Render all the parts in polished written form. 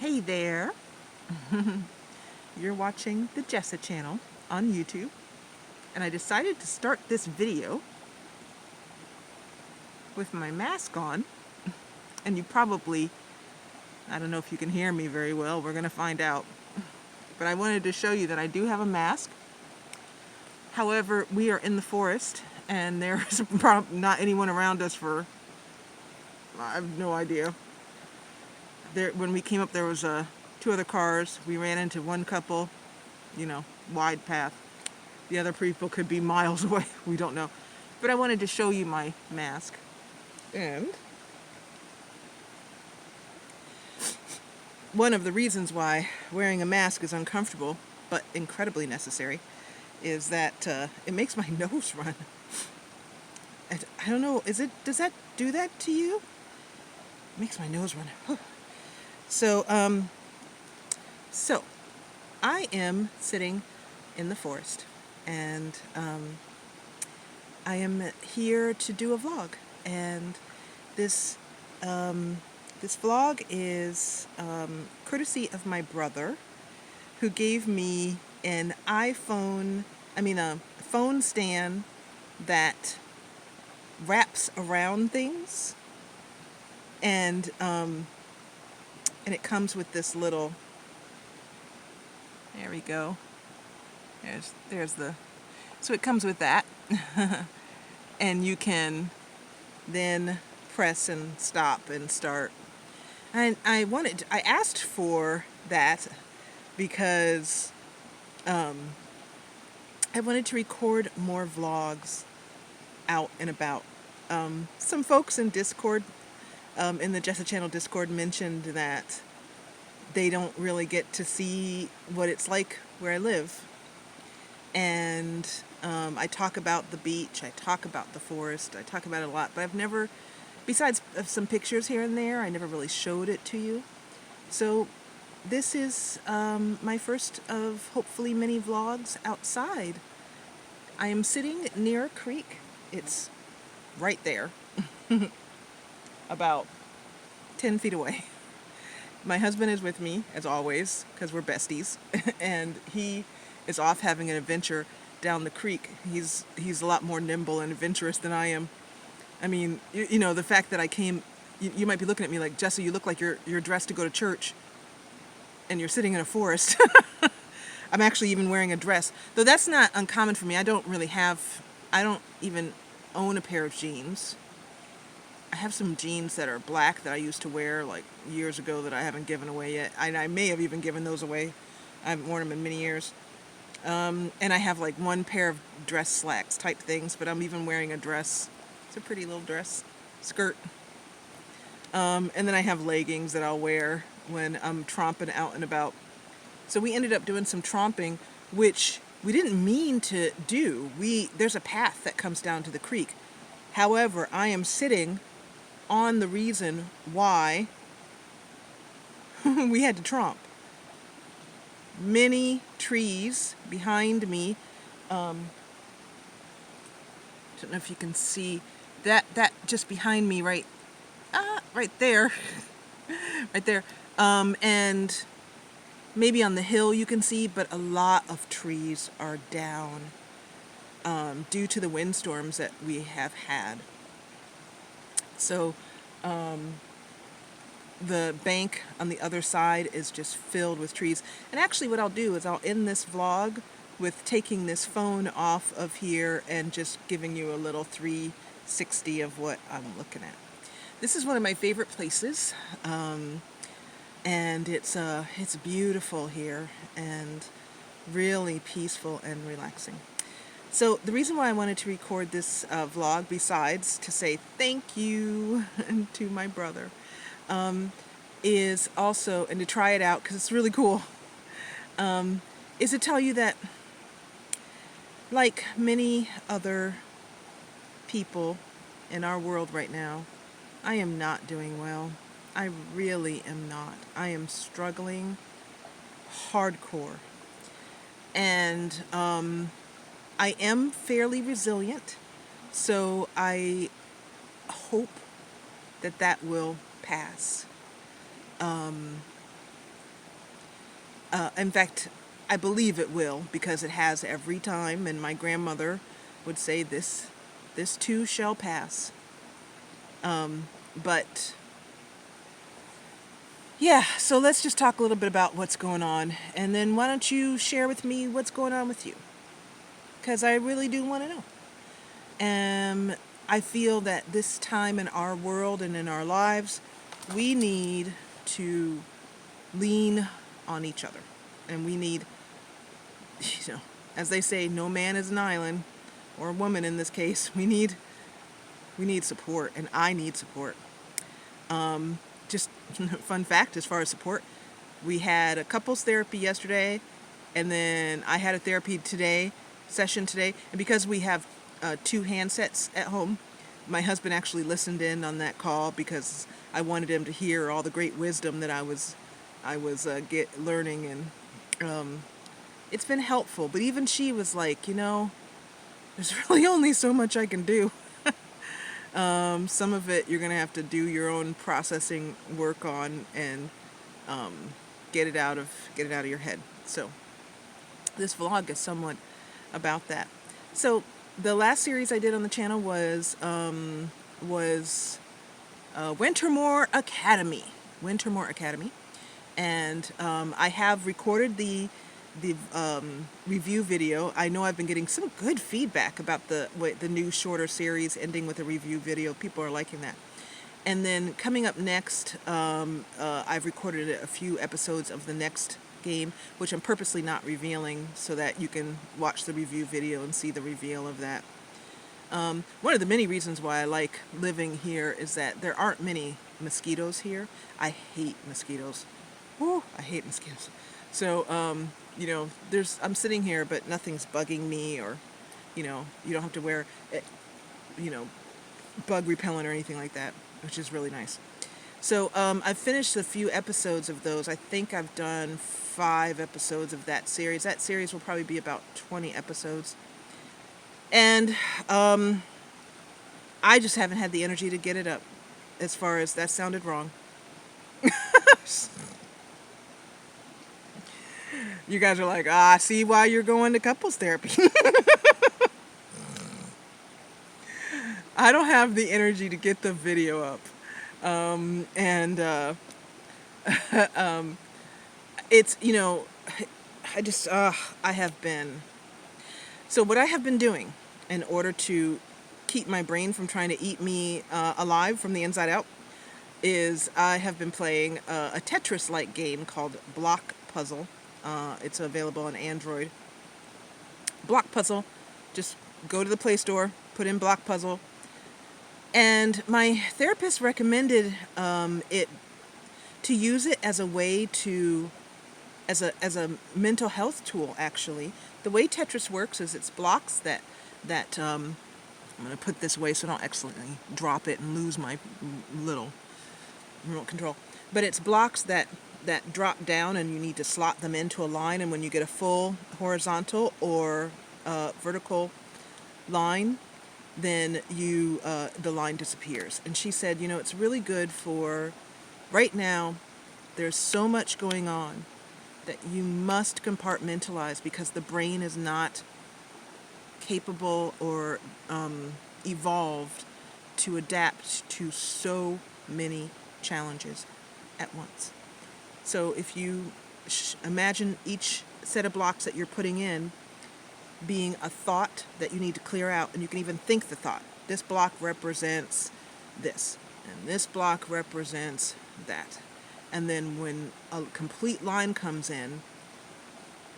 Hey there, you're watching the Jessa channel on YouTube, and I decided to start this video with my mask on, and you probably, I don't know if you can hear me very well, we're gonna find out, but I wanted to show you that I do have a mask. However, we are in the forest, and there's not anyone around us for, I have no idea. When we came up, there was two other cars. We ran into one couple, wide path. The other people could be miles away. We don't know. But I wanted to show you my mask. And one of the reasons why wearing a mask is uncomfortable, but incredibly necessary, is that it makes my nose run. I don't know, does that do that to you? It makes my nose run. So I am sitting in the forest, and I am here to do a vlog, and this vlog is courtesy of my brother, who gave me a phone stand that wraps around things, and it comes with this little, there we go, so it comes with that, and you can then press and stop and start. And I asked for that because I wanted to record more vlogs out and about. Some folks in Discord, in the Jessa channel Discord, mentioned that they don't really get to see what it's like where I live. And I talk about the beach, I talk about the forest, I talk about it a lot, but I've never, besides some pictures here and there, I never really showed it to you. So this is my first of hopefully many vlogs outside. I am sitting near a creek. It's right there, about 10 feet away. My husband is with me, as always, because we're besties, and he is off having an adventure down the creek. He's a lot more nimble and adventurous than I am. I mean, the fact that I came, you might be looking at me like, Jessa, you look like you're dressed to go to church, and you're sitting in a forest. I'm actually even wearing a dress, though that's not uncommon for me. I don't even own a pair of jeans. I have some jeans that are black that I used to wear like years ago that I haven't given away yet. I may have even given those away. I haven't worn them in many years. And I have like one pair of dress slacks type things, but I'm even wearing a dress. It's a pretty little dress skirt. And then I have leggings that I'll wear when I'm tromping out and about. So we ended up doing some tromping, which we didn't mean to do. There's a path that comes down to the creek. However, I am sitting on the reason why we had to tromp. Many trees behind me. Don't know if you can see that just behind me, right there, right there. And maybe on the hill you can see, but a lot of trees are down due to the windstorms that we have had. So the bank on the other side is just filled with trees. And actually what I'll do is I'll end this vlog with taking this phone off of here and just giving you a little 360 of what I'm looking at. This is one of my favorite places, and it's beautiful here and really peaceful and relaxing. So the reason why I wanted to record this vlog, besides to say thank you to my brother, is also, and to try it out because it's really cool, is to tell you that, like many other people in our world right now, I am not doing well. I really am not. I am struggling hardcore. And I am fairly resilient, so I hope that will pass. In fact, I believe it will because it has every time. And my grandmother would say, "This too shall pass." But yeah, so let's just talk a little bit about what's going on, and then why don't you share with me what's going on with you? Because I really do want to know. I feel that this time in our world and in our lives, we need to lean on each other. And we need, as they say, no man is an island, or a woman in this case. We need support, and I need support. Just fun fact as far as support, we had a couples therapy yesterday, and then I had a therapy session today, and because we have two handsets at home, my husband actually listened in on that call because I wanted him to hear all the great wisdom that I was learning, and it's been helpful. But even she was like, there's really only so much I can do. Some of it you're gonna have to do your own processing work on and get it out of your head. So this vlog is somewhat about that. So the last series I did on the channel was Wintermore Academy. Wintermore Academy, and I have recorded the review video. I know I've been getting some good feedback about the new shorter series ending with a review video. People are liking that. And then coming up next, I've recorded a few episodes of the next game, which I'm purposely not revealing so that you can watch the review video and see the reveal of that. One of the many reasons why I like living here is that there aren't many mosquitoes here. I hate mosquitoes. Woo, I hate mosquitoes. So, I'm sitting here, but nothing's bugging me, or, you don't have to wear, bug repellent or anything like that, which is really nice. So, I've finished a few episodes of those. I think I've done 5 episodes of that series. That series will probably be about 20 episodes. And, I just haven't had the energy to get it up, as far as that sounded wrong. You guys are like, I see why you're going to couples therapy. I don't have the energy to get the video up. It's, I have been. So what I have been doing in order to keep my brain from trying to eat me alive from the inside out is I have been playing a Tetris-like game called Block Puzzle. It's available on Android. Block Puzzle. Just go to the Play Store, put in Block Puzzle. And my therapist recommended to use it as a way as a mental health tool, actually. The way Tetris works is it's blocks that I'm going to put this away so I don't accidentally drop it and lose my little remote control. But it's blocks that drop down, and you need to slot them into a line, and when you get a full horizontal or vertical line, then the line disappears. And she said, it's really good for right now. There's so much going on that you must compartmentalize because the brain is not capable or evolved to adapt to so many challenges at once. So if you imagine each set of blocks that you're putting in being a thought that you need to clear out, and you can even think the thought. This block represents this, and this block represents that. And then when a complete line comes in,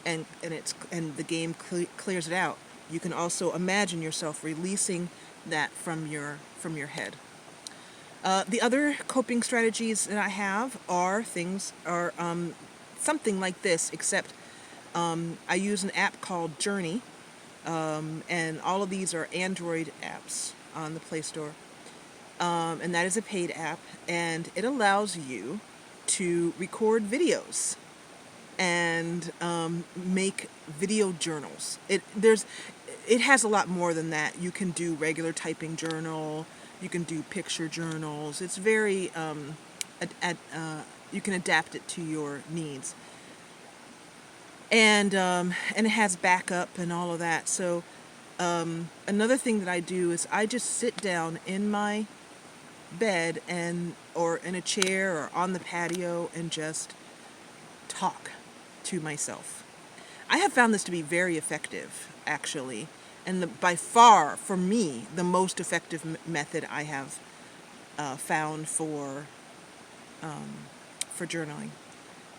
and the game clears it out, you can also imagine yourself releasing that from your head. The other coping strategies that I have are something like this, except I use an app called Journey, and all of these are Android apps on the Play Store, and that is a paid app, and it allows you to record videos and make video journals. It has a lot more than that. You can do regular typing journal. You can do picture journals. It's very, you can adapt it to your needs. and it has backup and all of that. So another thing that I do is I just sit down in my bed and or in a chair or on the patio and just talk to myself. I have found this to be very effective, actually, and by far, for me, the most effective method I have found for journaling.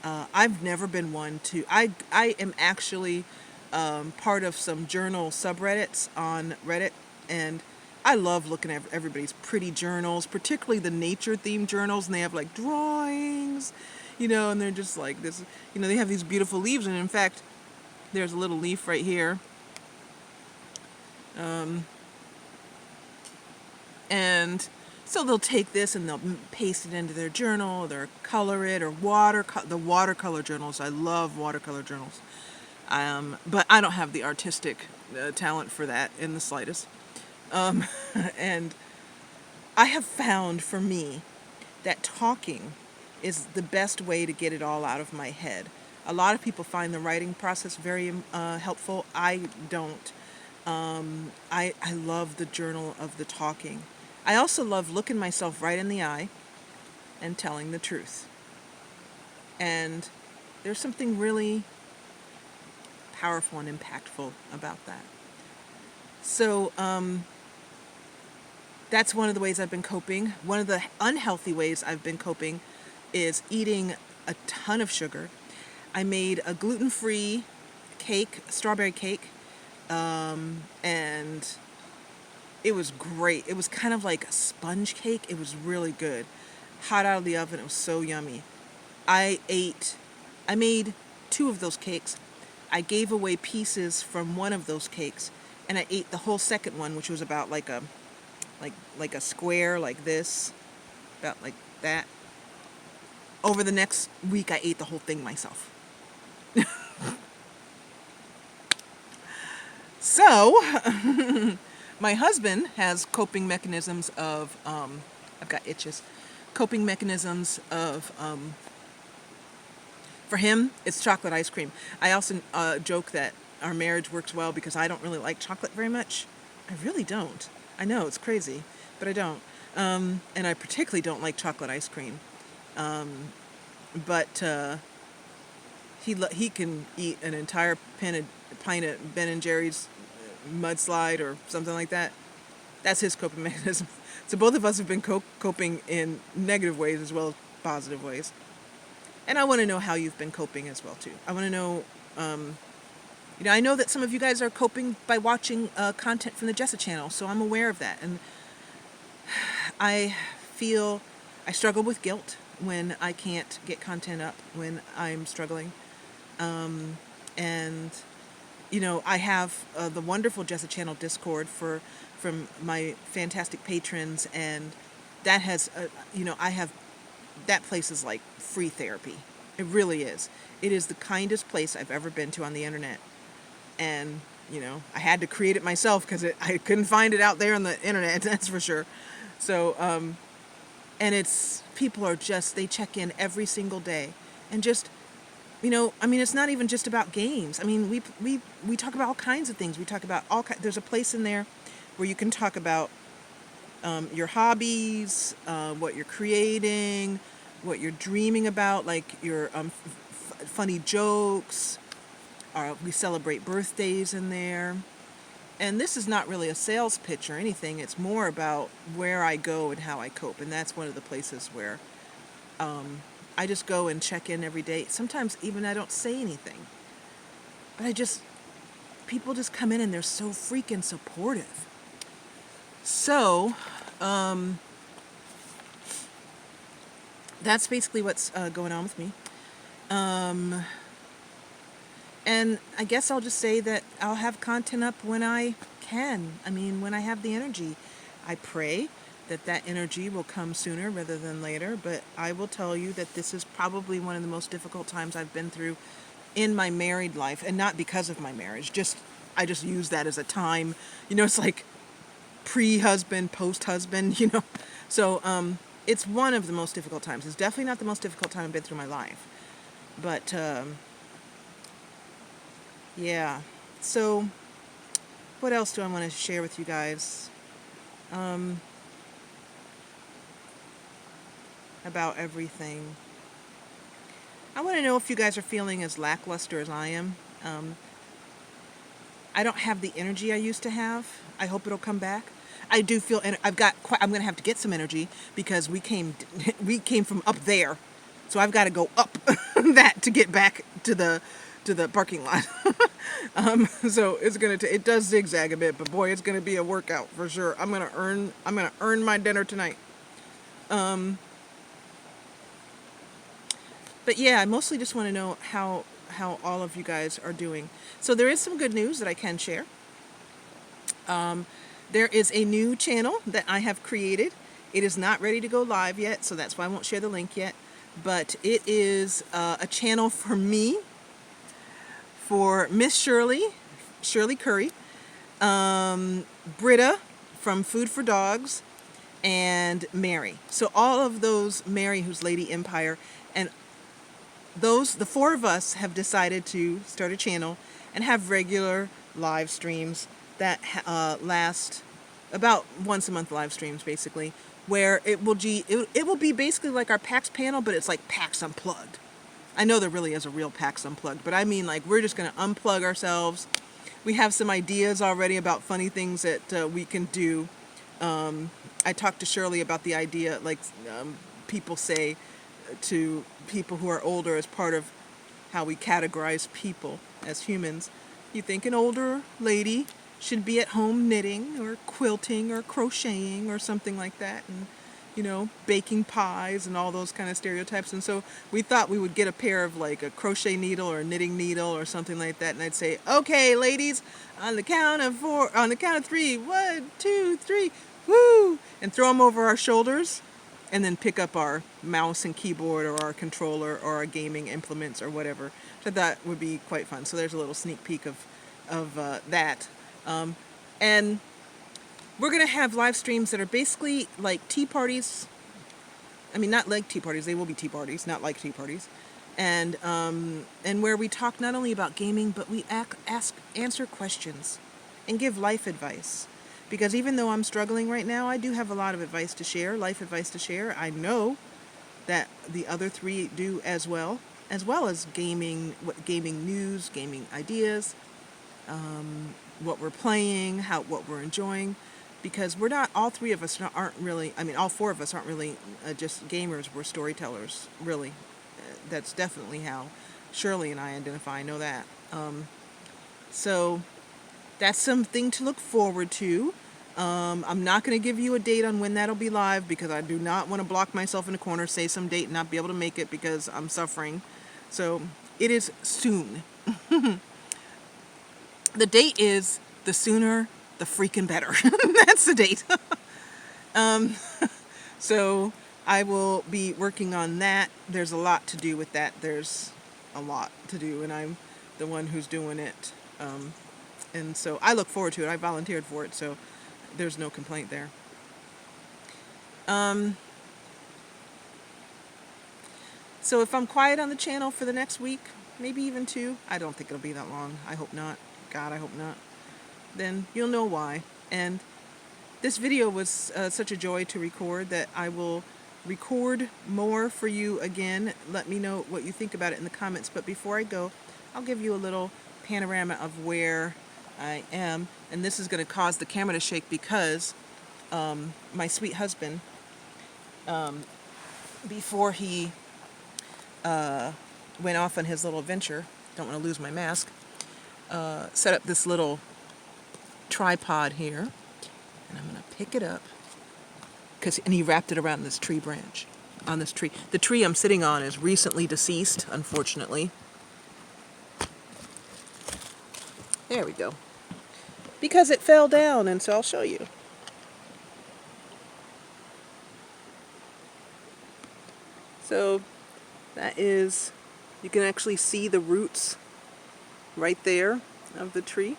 I've never been one to. I am actually part of some journal subreddits on Reddit, and I love looking at everybody's pretty journals, particularly the nature themed journals, and they have like drawings, and they're just like this. They have these beautiful leaves, and in fact, there's a little leaf right here. And so they'll take this and they'll paste it into their journal, or color it, or the watercolor journals. I love watercolor journals. But I don't have the artistic talent for that in the slightest. And I have found for me that talking is the best way to get it all out of my head. A lot of people find the writing process very helpful. I don't. I love the journal of the talking. I also love looking myself right in the eye and telling the truth. And there's something really powerful and impactful about that. So that's one of the ways I've been coping. One of the unhealthy ways I've been coping is eating a ton of sugar. I made a gluten-free cake, strawberry cake, and it was great. It was kind of like a sponge cake. It was really good. Hot out of the oven. It was so yummy. I made 2 of those cakes. I gave away pieces from one of those cakes, and I ate the whole second one, which was about like a square like this, about like that. Over the next week, I ate the whole thing myself. So, my husband has coping mechanisms of, I've got itches, coping mechanisms of, for him, it's chocolate ice cream. I also joke that our marriage works well because I don't really like chocolate very much. I really don't. I know, it's crazy, but I don't. And I particularly don't like chocolate ice cream. But he can eat an entire pint of Ben and Jerry's mudslide or something like that. That's his coping mechanism. So both of us have been coping in negative ways as well as positive ways. And I want to know how you've been coping as well too. I want to know, I know that some of you guys are coping by watching content from the Jessa channel, so I'm aware of that. And I struggle with guilt when I can't get content up, when I'm struggling. And I have the wonderful Jessa channel Discord from my fantastic patrons, and that has, that place is like free therapy. It really is. It is the kindest place I've ever been to on the internet. And, I had to create it myself because I couldn't find it out there on the internet, that's for sure. So, and people are just, they check in every single day. And just, it's not even just about games. I mean, we talk about all kinds of things. We talk about there's a place in there where you can talk about your hobbies, what you're creating, what you're dreaming about, like your funny jokes. We celebrate birthdays in there. And this is not really a sales pitch or anything. It's more about where I go and how I cope. And that's one of the places where I just go and check in every day. Sometimes even I don't say anything. But people just come in and they're so freaking supportive. So, that's basically what's going on with me. And I guess I'll just say that I'll have content up when I can. I mean, when I have the energy. I pray that energy will come sooner rather than later. But I will tell you that this is probably one of the most difficult times I've been through in my married life. And not because of my marriage. I just use that as a time. It's like pre-husband, post-husband, So it's one of the most difficult times. It's definitely not the most difficult time I've been through in my life. But Yeah. So what else do I want to share with you guys about everything? I want to know if you guys are feeling as lackluster as I am. I don't have the energy I used to have. I hope it'll come back. I do feel, and I'm going to have to get some energy because we came from up there, so I've got to go up that to get back to the parking lot. So it does zigzag a bit, but boy, it's gonna be a workout for sure. I'm gonna earn my dinner tonight. But yeah, I mostly just want to know how all of you guys are doing. So there is some good news that I can share. There is a new channel that I have created. It is not ready to go live yet, so that's why I won't share the link yet. But it is a channel for me, for Miss Shirley Curry, Britta from Food for Dogs, and Mary. So all of those, Mary, who's Lady Empire, and the four of us have decided to start a channel and have regular live streams that last about once a month, live streams basically, where it will be basically like our PAX panel, but it's like PAX Unplugged. I know there really is a real PAX Unplugged, but I mean, like, we're just going to unplug ourselves. We have some ideas already about funny things that we can do. I talked to Shirley about the idea, like, people say to people who are older as part of how we categorize people as humans. You think an older lady should be at home knitting or quilting or crocheting or something like that, and baking pies and all those kind of stereotypes. And so we thought we would get a pair of, like, a crochet needle or a knitting needle or something like that, and I'd say, okay, ladies, on the count of 3, 1, 2, 3, woo, and throw them over our shoulders, and then pick up our mouse and keyboard or our controller or our gaming implements or whatever. So that would be quite fun. So there's a little sneak peek of that. And we're going to have live streams that are basically like tea parties. I mean, not like tea parties. They will be tea parties, not like tea parties. And where we talk not only about gaming, but we answer questions and give life advice. Because even though I'm struggling right now, I do have a lot of advice to share, life advice to share. I know that the other three do as well as gaming news, gaming ideas, what we're playing, what we're enjoying. Because we're not, all three of us aren't really, I mean, all four of us aren't really just gamers, we're storytellers, really. That's definitely how Shirley and I identify, I know that. So that's something to look forward to. I'm not going to give you a date on when that'll be live because I do not want to block myself in a corner, say some date and not be able to make it because I'm suffering. So it is soon. The date is the sooner the freaking better. That's the date. So I will be working on that. There's a lot to do with that. There's a lot to do, and I'm the one who's doing it. And so I look forward to it. I volunteered for it, so there's no complaint there. So if I'm quiet on the channel for the next week, maybe even 2, I don't think it'll be that long. I hope not. God, I hope not. Then you'll know why. And this video was such a joy to record that I will record more for you again. Let me know what you think about it in the comments. But before I go, I'll give you a little panorama of where I am. And this is going to cause the camera to shake because my sweet husband, before he went off on his little adventure, don't want to lose my mask, set up this little tripod here, and I'm going to pick it up and he wrapped it around this tree branch, on this tree. The tree I'm sitting on is recently deceased, unfortunately. There we go. Because it fell down, and so I'll show you. So that is, you can actually see the roots right there of the tree.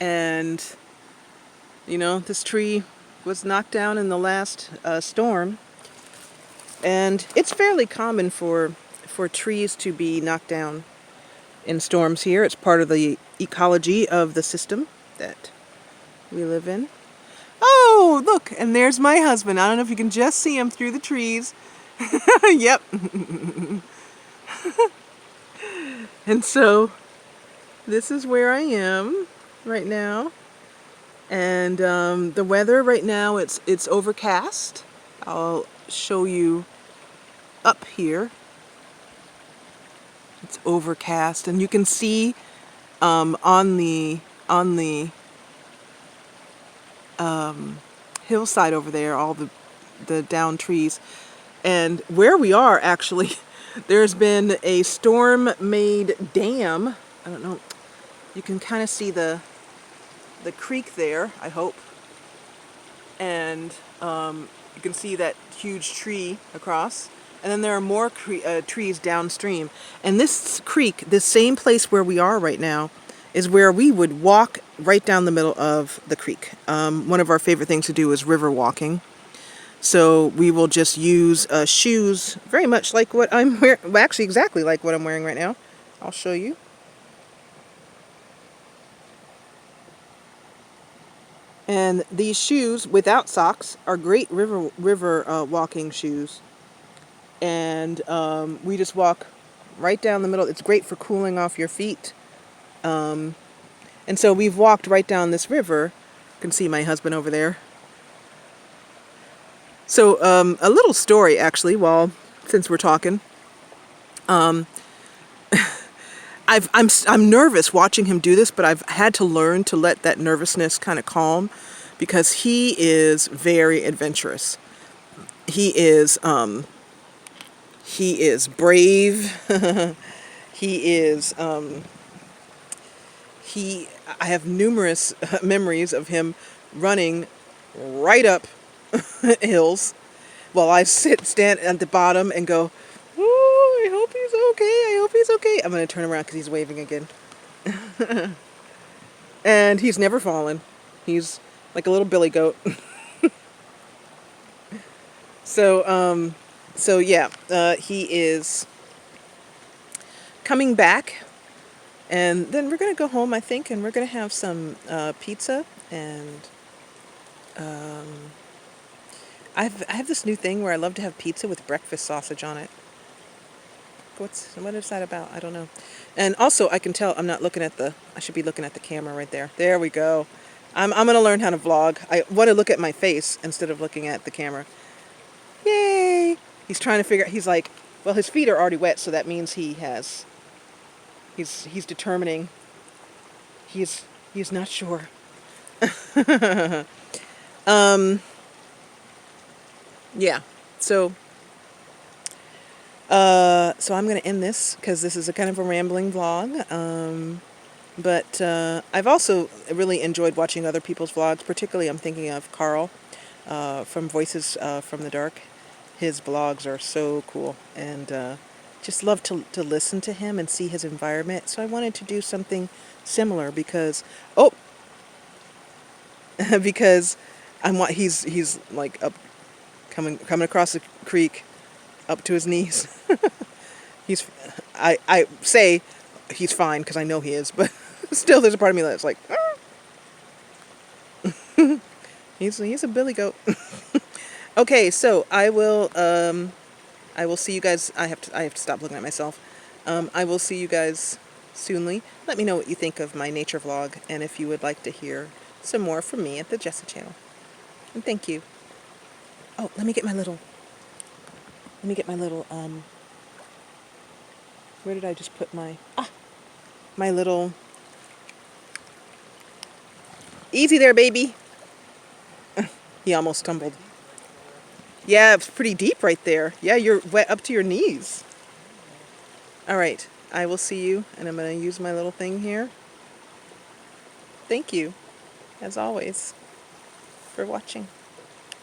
And this tree was knocked down in the last storm, and it's fairly common for for trees to be knocked down in storms here. It's part of the ecology of the system that we live in. Oh, look, and there's my husband. I don't know if you can just see him through the trees. Yep. And so this is where I am right now. And the weather right now, it's overcast. I'll show you up here. It's overcast, and you can see on the hillside over there all the down trees. And where we are, actually, there's been a storm-made dam. I don't know. You can kind of see the creek there, I hope. And you can see that huge tree across. And then there are more trees downstream. And this creek, this same place where we are right now, is where we would walk right down the middle of the creek. One of our favorite things to do is river walking. So we will just use shoes very much like what I'm wearing, well, actually exactly like what I'm wearing right now. I'll show you. And these shoes without socks are great river walking shoes. And we just walk right down the middle. It's great for cooling off your feet. And so we've walked right down this river. You can see my husband over there. So a little story, actually, since we're talking. I'm nervous watching him do this, but I've had to learn to let that nervousness kind of calm, because he is very adventurous. He is brave. I have numerous memories of him running right up hills while I stand at the bottom and go, "Oh, I hope he's okay. I hope he's okay." I'm going to turn around because he's waving again. And he's never fallen. He's like a little billy goat. So yeah, he is coming back, and then we're going to go home, I think, and we're going to have some pizza, and I have this new thing where I love to have pizza with breakfast sausage on it. What is that about? I don't know. And also, I can tell I'm not looking at I should be looking at the camera right there. There we go. I'm going to learn how to vlog. I want to look at my face instead of looking at the camera. Yay! He's trying to figure out, he's like, well, his feet are already wet, so that means he's determining. He's not sure. Yeah, so I'm going to end this because this is a kind of a rambling vlog. But I've also really enjoyed watching other people's vlogs. Particularly, I'm thinking of Carl from Voices from the Dark. His vlogs are so cool, and just love to listen to him and see his environment. So I wanted to do something similar because he's like up. Coming across the creek up to his knees. I say he's fine because I know he is, but still there's a part of me that's like, he's a billy goat. Okay, so I will see you guys. I have to stop looking at myself. I will see you guys soonly. Let me know what you think of my nature vlog, and if you would like to hear some more from me at the Jessa channel. And thank you. Oh, let me get my little, where did I just put my little, easy there, baby. He almost stumbled. Yeah, it's pretty deep right there. Yeah, you're wet up to your knees. All right, I will see you, and I'm going to use my little thing here. Thank you, as always, for watching.